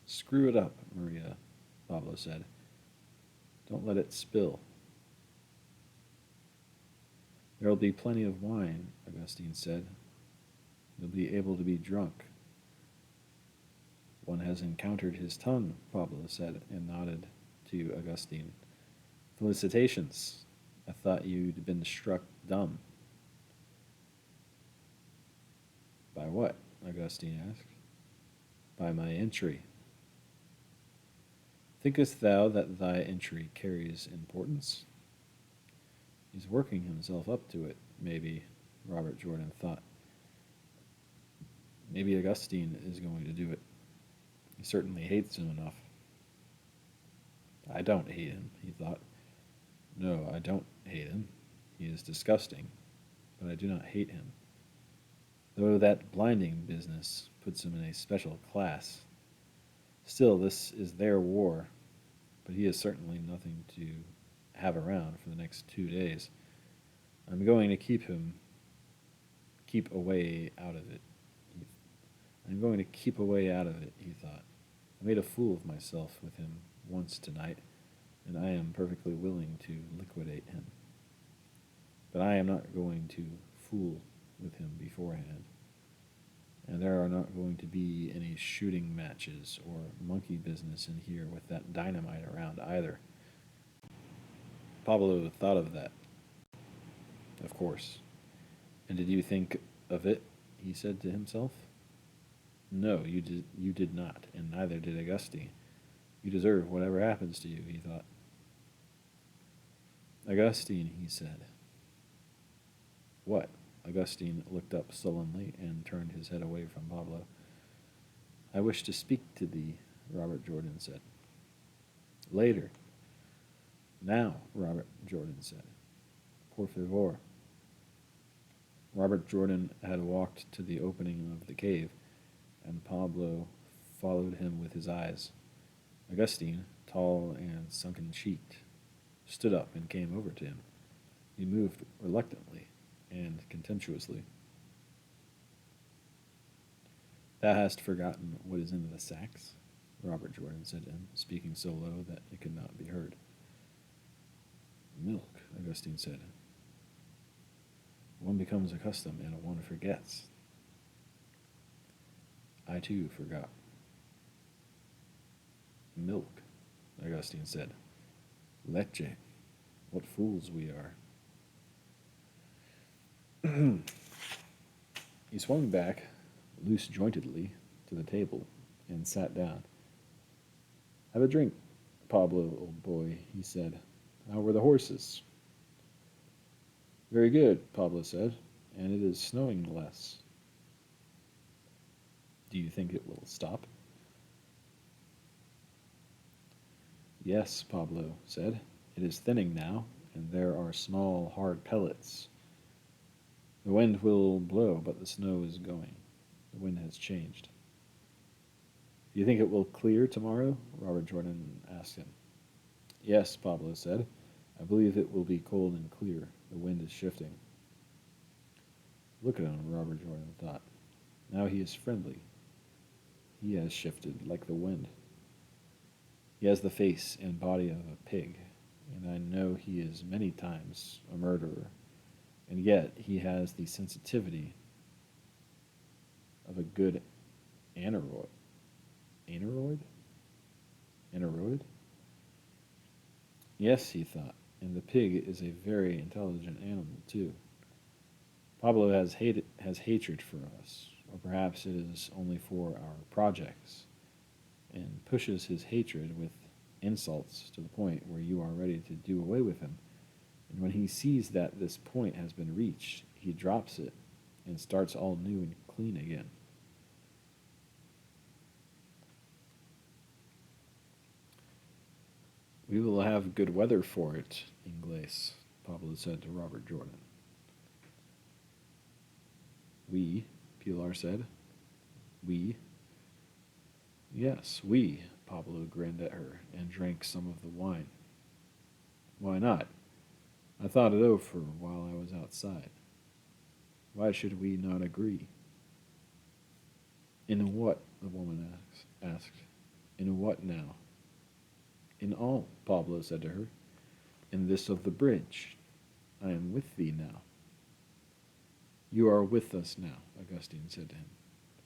Screw it up, Maria, Pablo said. Don't let it spill. There'll be plenty of wine, Augustine said. You'll be able to be drunk. One has encountered his tongue, Pablo said, and nodded to Augustine. Felicitations. I thought you'd been struck dumb. By what? Augustine asked. By my entry. Thinkest thou that thy entry carries importance? He's working himself up to it, maybe, Robert Jordan thought. Maybe Augustine is going to do it. He certainly hates him enough. I don't hate him, he thought. No, I don't hate him. He is disgusting, but I do not hate him. Though that blinding business puts him in a special class. Still, this is their war, but he is certainly nothing to have around for the next 2 days. I'm going to keep away out of it. I'm going to keep away out of it, he thought. I made a fool of myself with him once tonight, and I am perfectly willing to liquidate him. But I am not going to fool with him beforehand. And there are not going to be any shooting matches or monkey business in here with that dynamite around either. Pablo thought of that, of course. And did you think of it? He said to himself. No, you did not, and neither did Augustine. You deserve whatever happens to you, he thought. Augustine, he said. What? Augustine looked up sullenly and turned his head away from Pablo. I wish to speak to thee, Robert Jordan said. Later. Now, Robert Jordan said. Por favor. Robert Jordan had walked to the opening of the cave, and Pablo followed him with his eyes. Augustine, tall and sunken-cheeked, stood up and came over to him. He moved reluctantly and contemptuously. Thou hast forgotten what is in the sacks, Robert Jordan said to him, speaking so low that it could not be heard. Milk, Augustine said. One becomes accustomed and one forgets. I too forgot. Milk, Augustine said. Leche. What fools we are. He swung back, loose-jointedly, to the table and sat down. Have a drink, Pablo, old boy, he said. How were the horses? Very good, Pablo said, and it is snowing less. Do you think it will stop? Yes, Pablo said. It is thinning now, and there are small, hard pellets. The wind will blow, but the snow is going. The wind has changed. Do you think it will clear tomorrow? Robert Jordan asked him. Yes, Pablo said. I believe it will be cold and clear. The wind is shifting. Look at him, Robert Jordan thought. Now he is friendly. He has shifted like the wind. He has the face and body of a pig, and I know he is many times a murderer, and yet he has the sensitivity of a good aneroid. Aneroid? Aneroid? Yes, he thought, and the pig is a very intelligent animal, too. Pablo has hatred for us, or perhaps it is only for our projects, and pushes his hatred with insults to the point where you are ready to do away with him. And when he sees that this point has been reached, he drops it and starts all new and clean again. We will have good weather for it, Ingles, Pablo said to Robert Jordan. We, Pilar said. We? Yes, we, Pablo grinned at her and drank some of the wine. Why not? I thought it over while I was outside. Why should we not agree? In what? The woman asked. In what now? In all, Pablo said to her. In this of the bridge. I am with thee now. You are with us now, Augustine said to him,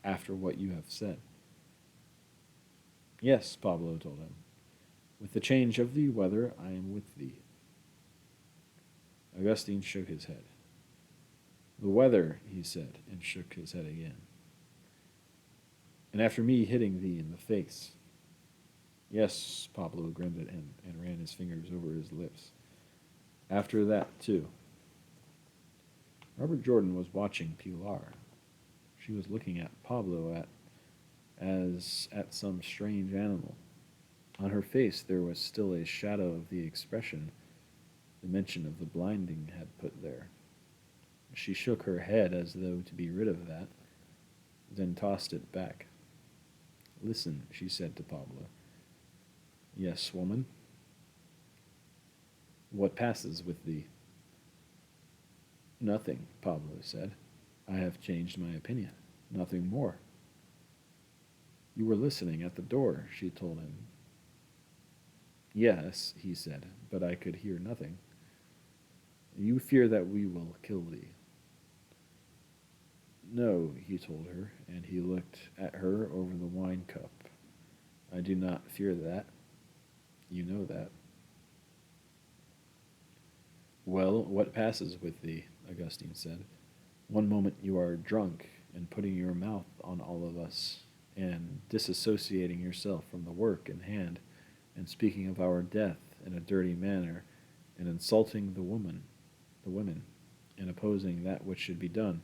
after what you have said. Yes, Pablo told him. With the change of the weather, I am with thee. Augustine shook his head. The weather, he said, and shook his head again. And after me hitting thee in the face. Yes, Pablo grinned at him and ran his fingers over his lips. After that, too. Robert Jordan was watching Pilar. She was looking at Pablo as at some strange animal. On her face there was still a shadow of the expression the mention of the blinding had put there. She shook her head as though to be rid of that, then tossed it back. Listen, she said to Pablo. Yes, woman? What passes with thee? Nothing, Pablo said. I have changed my opinion. Nothing more. You were listening at the door, she told him. Yes, he said, but I could hear nothing. You fear that we will kill thee. No, he told her, and he looked at her over the wine cup. I do not fear that. You know that. Well, what passes with thee? Augustine said. One moment you are drunk and putting your mouth on all of us, and disassociating yourself from the work in hand, and speaking of our death in a dirty manner, and insulting the women, and opposing that which should be done.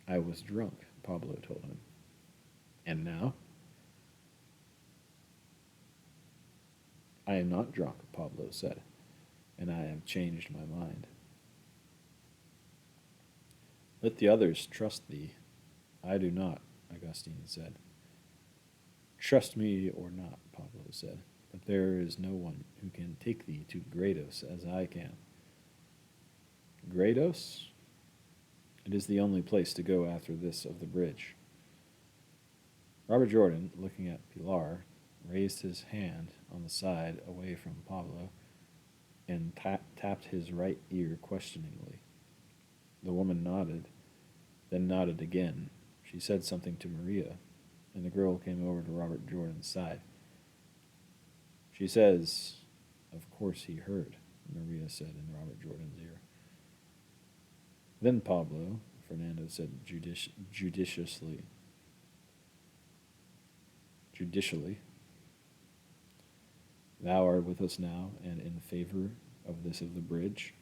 I was drunk, Pablo told him. And now? I am not drunk, Pablo said, and I have changed my mind. Let the others trust thee. I do not, Augustine said. Trust me or not, Pablo said, but there is no one who can take thee to Grados as I can. Grados? It is the only place to go after this of the bridge. Robert Jordan, looking at Pilar, raised his hand on the side away from Pablo and tapped his right ear questioningly. The woman nodded, then nodded again. She said something to Maria, and the girl came over to Robert Jordan's side. She says, of course he heard, Maria said in Robert Jordan's ear. Then Pablo, Fernando said judicially, thou art with us now and in favor of this of the bridge?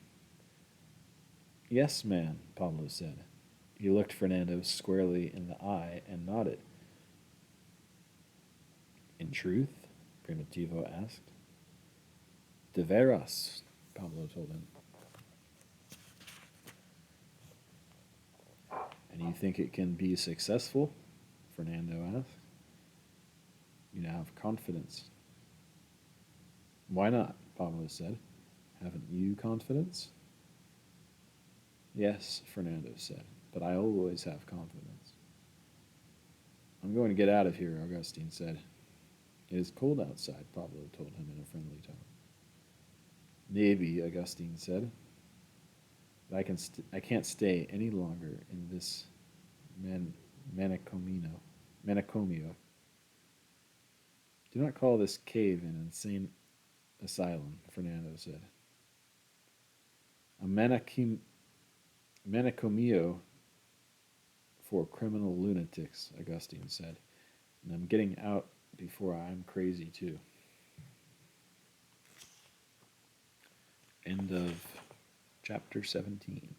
Yes, man, Pablo said. He looked Fernando squarely in the eye and nodded. In truth? Primitivo asked. De veras, Pablo told him. And you think it can be successful? Fernando asked. You now have confidence. Why not? Pablo said. Haven't you confidence? Yes, Fernando said, but I always have confidence. I'm going to get out of here, Augustine said. It is cold outside, Pablo told him in a friendly tone. Maybe, Augustine said, but I can't stay any longer in this manicomio. Do not call this cave an insane asylum, Fernando said. A manicomio for criminal lunatics, Augustine said, and I'm getting out before I'm crazy too. End of chapter 17.